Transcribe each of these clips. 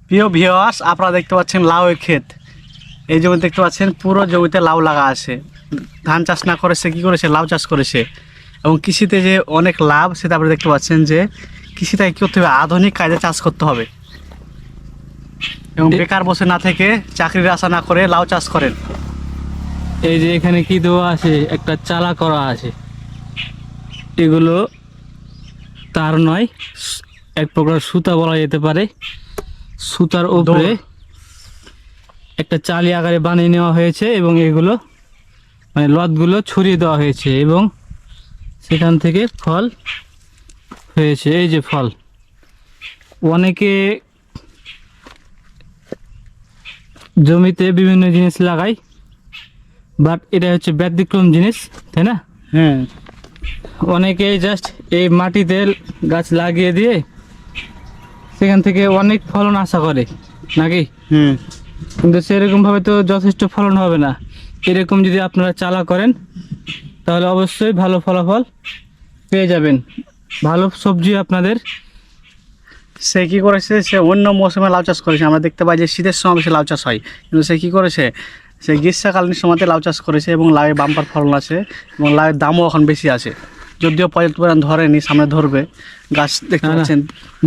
প্রিয় ভিউয়ার্স, আপনারা দেখতে পাচ্ছেন লাউয়ের ক্ষেত। এই জমি দেখতে পাচ্ছেন পুরো জমিতে লাউ লাগা আছে। ধান চাষ না করেছে, কি করেছে, লাউ চাষ করেছে। এবং কৃষিতে যে অনেক লাভ সেটা আপনি দেখতে পাচ্ছেন যে কৃষিতে কী করতে হবে, আধুনিক কাজে চাষ করতে হবে এবং বেকার বসে না থেকে চাকরির আশা না করে লাউ চাষ করেন। এই যে এখানে কি দেওয়া আছে, একটা চালা করা আছে। এগুলো তার নয়, এক প্রকার সুতা বলা যেতে পারে। সুতার উপরে একটা চালি আকারে বানিয়ে নেওয়া হয়েছে এবং এগুলো মানে লতগুলো ছড়িয়ে দেওয়া হয়েছে এবং সেখান থেকে ফল হয়েছে। এই যে ফল, অনেকে জমিতে বিভিন্ন জিনিস লাগায়, বাট এটা হচ্ছে ব্যতিক্রম জিনিস, তাই না? হ্যাঁ, অনেকে জাস্ট এই মাটিতে গাছ লাগিয়ে দিয়ে সেখান থেকে অনেক ফলন আশা করে নাকি, কিন্তু সেরকমভাবে তো যথেষ্ট ফলন হবে না। এরকম যদি আপনারা চালা করেন তাহলে অবশ্যই ভালো ফলাফল পেয়ে যাবেন, ভালো সবজি আপনাদের। সে কি করেছে, সে অন্য মৌসুমে লাউ চাষ করেছে। আমরা দেখতে পাই যে শীতের সময় বেশি লাউ চাষ হয়, কিন্তু সে কি করেছে, সে গ্রীষ্মকালীন সময়তে লাউ চাষ করেছে এবং লাউয়ের বাম্পার ফলন আছে এবং লাউয়ের দামও এখন বেশি আছে। যদিও পর্যাপ্ত পরিমাণ ধরেনি, সামনে ধরবে। গাছ দেখতে না, না, পাচ্ছেন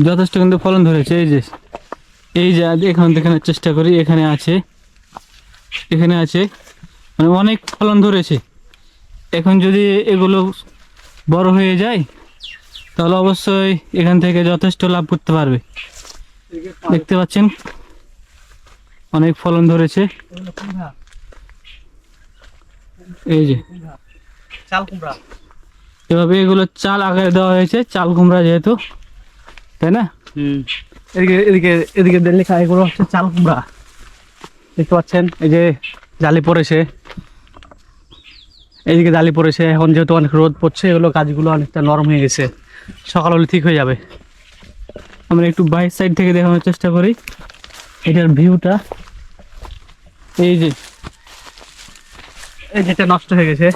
যথেষ্ট কিন্তু ফলন ধরেছে। এই যে এখান দেখানোর চেষ্টা করি, এখানে আছে, এখানে আছে, মানে অনেক ফলন ধরেছে। এখন যদি এগুলো বড় হয়ে যায় তাহলে অবশ্যই এখান থেকে যথেষ্ট লাভ করতে পারবে। দেখতে পাচ্ছেন অনেক ফলন ধরেছে। এই যে চাল কুমড়া, এভাবে এগুলো চাল আকারে দেওয়া হয়েছে, চাল কুমড়া যেহেতু, তাই না? এদিকে এদিকে এদিকে লেখা, এগুলো হচ্ছে চাল কুমড়া। দেখতে পাচ্ছেন এই যে জালি পড়েছে, এইদিকে জালি পড়েছে। এখন যেহেতু অনেক রোদ পড়ছে, এগুলো গাছগুলো অনেকটা নরম হয়ে গেছে, সকাল হলে ঠিক হয়ে যাবে। আমরা একটু বাইরের সাইড থেকে দেখানোর চেষ্টা করি এটার ভিউটা। এই যে এই যেটা নষ্ট হয়ে গেছে,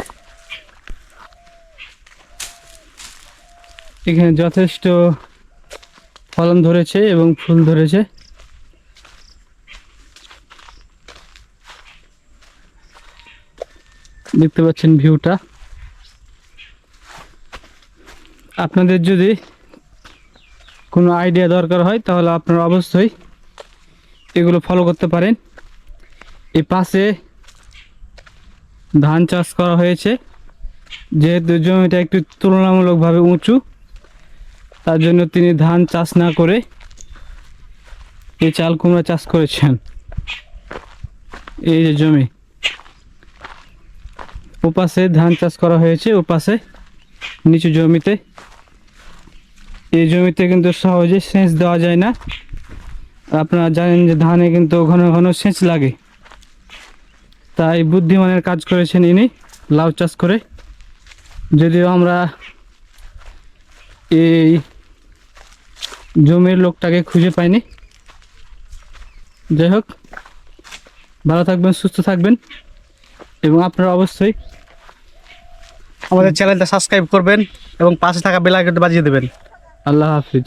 এখানে যথেষ্ট ফলন ধরেছে এবং ফুল ধরেছে। দেখতে পাচ্ছেন ভিউটা। আপনাদের যদি কোনো আইডিয়া দরকার হয় তাহলে আপনারা অবশ্যই এগুলো ফলো করতে পারেন। এই পাশে ধান চাষ করা হয়েছে, যেহেতু জমিটা একটু তুলনামূলকভাবে উঁচু, তার জন্য তিনি ধান চাষ না করে এই চাল কুমড়া চাষ করেছেন। এই যে জমি, ওপাশে ধান চাষ করা হয়েছে, ওপাশে নিচু জমিতে। এই জমিতে কিন্তু সহজে সেচ দেওয়া যায় না। আপনারা জানেন যে ধানে কিন্তু ঘন ঘন সেচ লাগে, তাই বুদ্ধিমানের কাজ করেছেন ইনি লাউ চাষ করে। যদিও আমরা এই জমির লোকটাকে খুঁজে পাইনি। যাই হোক, ভালো থাকবেন, সুস্থ থাকবেন এবং আপনারা অবশ্যই আমাদের চ্যানেলটা সাবস্ক্রাইব করবেন এবং পাশে থাকা বেল আইকনটা বাজিয়ে দেবেন। আল্লাহ হাফিজ।